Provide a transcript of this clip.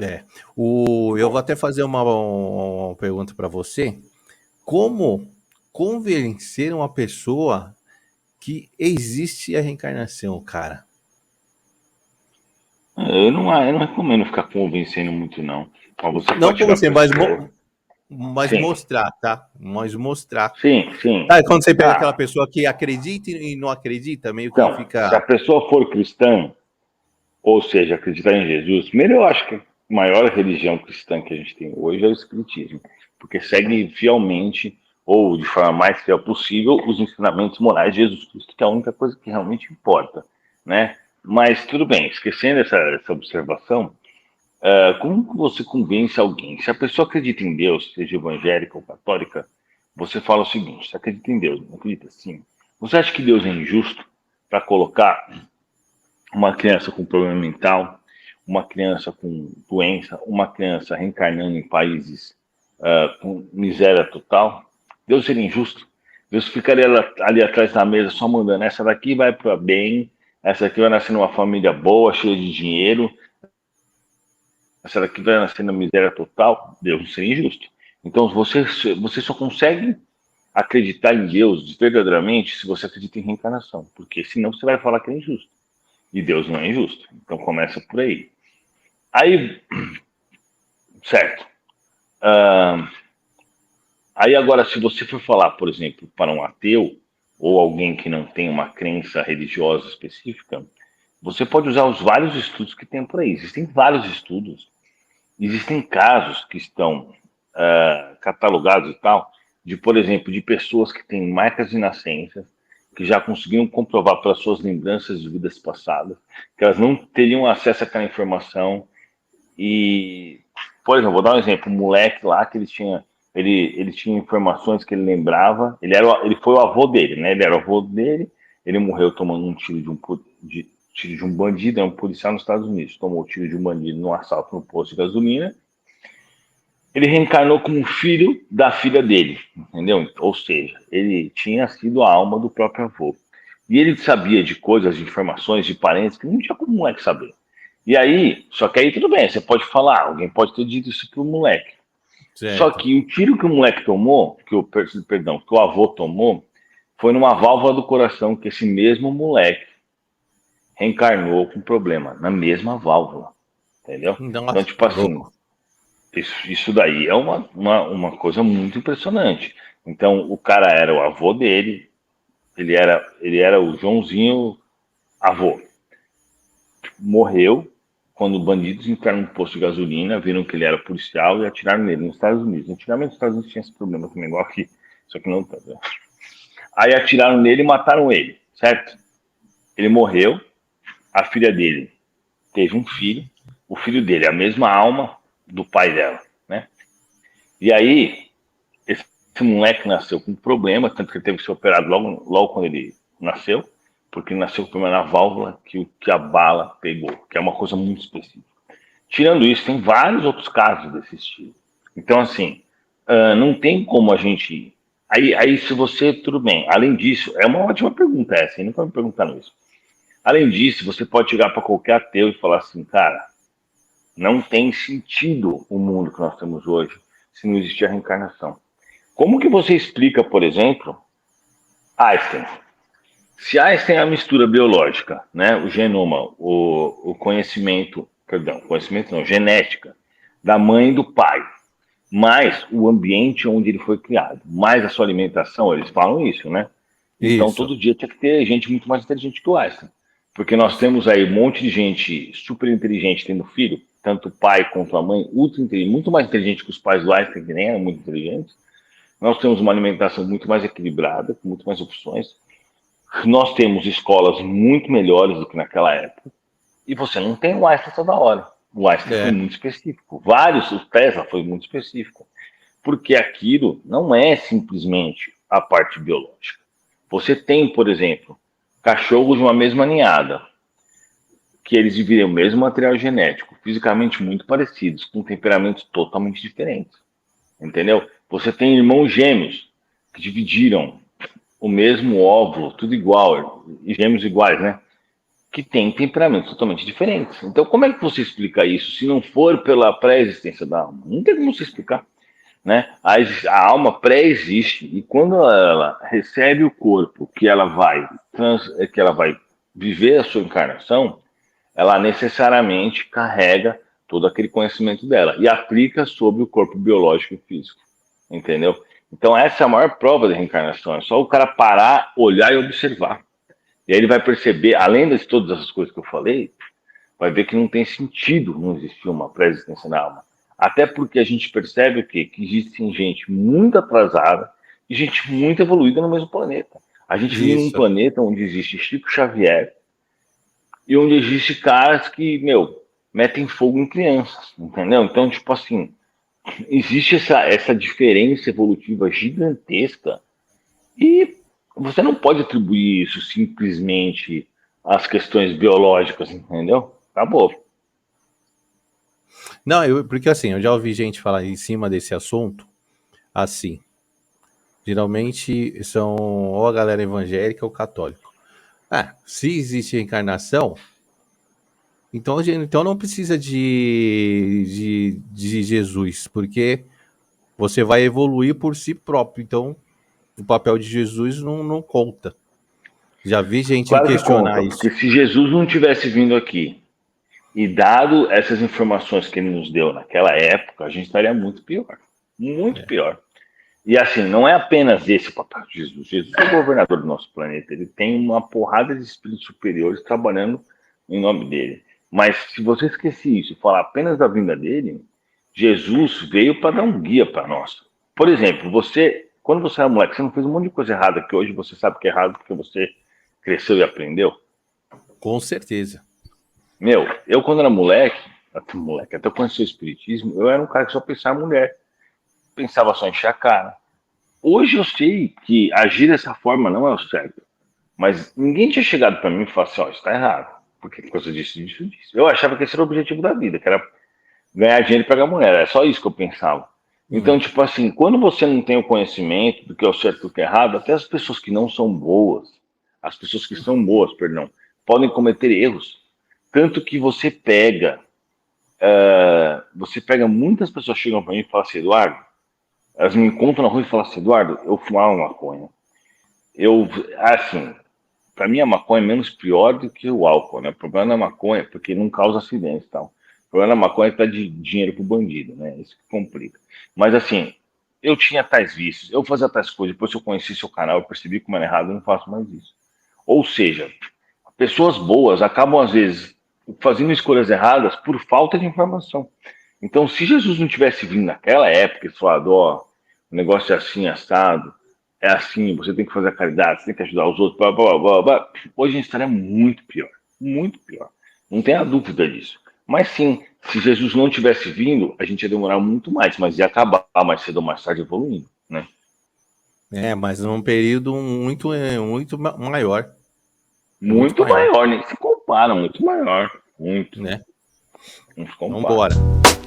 É. Eu vou até fazer uma pergunta para você. Como convencer uma pessoa que existe a reencarnação, cara? Eu não recomendo ficar convencendo muito, não. Mas você Não pode chegar a convencer, mas, pessoa. mas Sim, mostrar, tá? Mas mostrar. sim, sim. Sabe quando você pega aquela Ah, pessoa que acredita e não acredita, meio que então, se a fica. pessoa for cristã, ou seja, acreditar em Jesus, primeiro eu acho que a maior religião cristã que a gente tem hoje é o Espiritismo, porque segue fielmente, ou de forma mais fiel possível, os ensinamentos morais de Jesus Cristo, que é a única coisa que realmente importa, né? Mas tudo bem, esquecendo essa observação, como que você convence alguém? Se a pessoa acredita em Deus, seja evangélica ou católica, você fala o seguinte: você acredita em Deus, não acredita? Sim. Você acha que Deus é injusto para colocar uma criança com problema mental, uma criança com doença, uma criança reencarnando em países com miséria total? Deus seria injusto? Deus ficaria ali atrás da mesa só mandando: essa daqui vai para bem, essa daqui vai nascer numa família boa, cheia de dinheiro, essa daqui vai nascer na miséria total? Deus não seria injusto. Então você só consegue acreditar em Deus verdadeiramente se você acredita em reencarnação, porque senão você vai falar que é injusto. E Deus não é injusto. Então começa por aí. Aí, certo. Ah, aí agora, se você for falar, por exemplo, para um ateu ou alguém que não tem uma crença religiosa específica, você pode usar os vários estudos que tem por aí. Existem vários estudos, existem casos que estão catalogados e tal, de, por exemplo, de pessoas que têm marcas de nascença, que já conseguiram comprovar pelas suas lembranças de vidas passadas, que elas não teriam acesso àquela informação. E, por exemplo, vou dar um exemplo, um moleque lá que ele tinha informações que ele lembrava, ele foi o avô dele, né? Ele era o avô dele, ele morreu tomando um tiro tiro de um bandido, é um policial nos Estados Unidos, tomou o tiro de um bandido num assalto no posto de gasolina. Ele reencarnou como filho da filha dele, entendeu? Ou seja, ele tinha sido a alma do próprio avô. E ele sabia de coisas, de informações, de parentes que não tinha como o moleque saber. E aí, só que aí tudo bem, você pode falar, alguém pode ter dito isso pro moleque. Só Certo. que o tiro que o moleque tomou, que o avô tomou, foi numa válvula do coração que esse mesmo moleque reencarnou com problema, na mesma válvula, entendeu? Então, Nossa, tipo que assim, louco. isso daí é uma coisa muito impressionante. Então, o cara era o avô dele, ele era o Joãozinho avô. Morreu quando bandidos entraram no posto de gasolina, viram que ele era policial e atiraram nele nos Estados Unidos. Antigamente, nos Estados Unidos tinha esse problema também, igual aqui, só que não tanto. Aí atiraram nele e mataram ele, certo? Ele morreu, a filha dele teve um filho, o filho dele é a mesma alma do pai dela, né? E aí, esse moleque nasceu com um problema, tanto que ele teve que ser operado logo quando ele nasceu, porque ele nasceu com problema na válvula que a bala pegou, que é uma coisa muito específica. Tirando isso, tem vários outros casos desse estilo. Então, assim, não tem como a gente. Aí, se você. Tudo bem. Além disso, é uma ótima pergunta essa, hein? Nunca me perguntaram isso. Além disso, você pode chegar para qualquer ateu e falar assim, cara, não tem sentido o mundo que nós temos hoje se não existir a reencarnação. Como que você explica, por exemplo, Einstein? Se Einstein é a mistura biológica, né, o genoma, o conhecimento, perdão, conhecimento não, genética da mãe e do pai, mais o ambiente onde ele foi criado, mais a sua alimentação, eles falam isso, né? Então, Isso. todo dia tinha que ter gente muito mais inteligente que o Einstein. Porque nós temos aí um monte de gente super inteligente tendo filho, tanto o pai quanto a mãe, ultra inteligente, muito mais inteligente que os pais do Einstein, que nem eram muito inteligentes. Nós temos uma alimentação muito mais equilibrada, com muito mais opções. Nós temos escolas muito melhores do que naquela época. E você não tem o Einstein toda hora. O Einstein foi É. muito específico. Vários, o Tesla foi muito específico. Porque aquilo não é simplesmente a parte biológica. Você tem, por exemplo, cachorros de uma mesma ninhada, que eles dividem o mesmo material genético, fisicamente muito parecidos, com temperamentos totalmente diferentes. Entendeu? Você tem irmãos gêmeos que dividiram o mesmo óvulo, tudo igual, e gêmeos iguais, né? que têm temperamentos totalmente diferentes. Então, como é que você explica isso se não for pela pré-existência da alma? Não tem como você explicar. Né? A alma pré-existe e quando ela recebe o corpo que ela vai viver a sua encarnação, ela necessariamente carrega todo aquele conhecimento dela e aplica sobre o corpo biológico e físico, entendeu? Então essa é a maior prova da reencarnação, é só o cara parar, olhar e observar. E aí ele vai perceber, além de todas essas coisas que eu falei, vai ver que não tem sentido não existir uma pré-existência na alma. Até porque a gente percebe o quê? Que existe gente muito atrasada e gente muito evoluída no mesmo planeta. A gente vive num Isso. planeta onde existe Chico Xavier e onde existe caras que, metem fogo em crianças, entendeu? Então, tipo assim, existe essa diferença evolutiva gigantesca e você não pode atribuir isso simplesmente às questões biológicas, entendeu? Acabou. Não, porque assim, eu já ouvi gente falar em cima desse assunto, assim, geralmente são ou a galera evangélica ou católica. Ah, se existe reencarnação, então não precisa de Jesus, porque você vai evoluir por si próprio. Então, o papel de Jesus não conta. Já vi gente Claro que questionar conta, porque isso. se Jesus não tivesse vindo aqui e dado essas informações que ele nos deu naquela época, a gente estaria muito pior. Muito É. pior. E assim, não é apenas esse o papel de Jesus. Jesus é o governador do nosso planeta. Ele tem uma porrada de espíritos superiores trabalhando em nome dele. Mas se você esquecer isso e falar apenas da vinda dele, Jesus veio para dar um guia para nós. Por exemplo, quando você era moleque, você não fez um monte de coisa errada que hoje você sabe que é errado porque você cresceu e aprendeu? Com certeza. Eu quando era até eu conheci o espiritismo, eu era um cara que só pensava em mulher. Pensava só em encher a cara. Hoje eu sei que agir dessa forma não é o certo. Mas ninguém tinha chegado para mim e falado assim, ó, isso tá errado. Porque por causa disso, disso, disso. Eu achava que esse era o objetivo da vida, que era ganhar dinheiro e pegar mulher. Era só isso que eu pensava. Então, Hum. tipo assim, quando você não tem o conhecimento do que é o certo e do que é errado, até as pessoas que não são boas, as pessoas que são boas, perdão, podem cometer erros. Tanto que você pega muitas pessoas que chegam para mim e falam assim, Eduardo, elas me encontram na rua e falam assim, Eduardo, eu fumava maconha. Eu, assim, para mim a maconha é menos pior do que o álcool, né? O problema da maconha é porque não causa acidente e tal. O problema da maconha é que dá de dinheiro pro bandido, né? Isso que complica. Mas assim, eu tinha tais vícios, eu fazia tais coisas, depois que eu conheci seu canal, eu percebi como era errado, eu não faço mais isso. Ou seja, pessoas boas acabam às vezes fazendo escolhas erradas por falta de informação. Então, se Jesus não tivesse vindo naquela época e falado, ó, o negócio é assim, assado, é assim, você tem que fazer a caridade, você tem que ajudar os outros, blá, blá, blá, blá, hoje a gente estaria muito pior, muito pior. Não tenha dúvida disso. Mas sim, se Jesus não tivesse vindo, a gente ia demorar muito mais, mas ia acabar mais cedo ou mais tarde evoluindo, né? É, mas num período muito maior. Muito Muito maior, maior, nem se compara, muito maior, muito, né? não se compara. Vambora.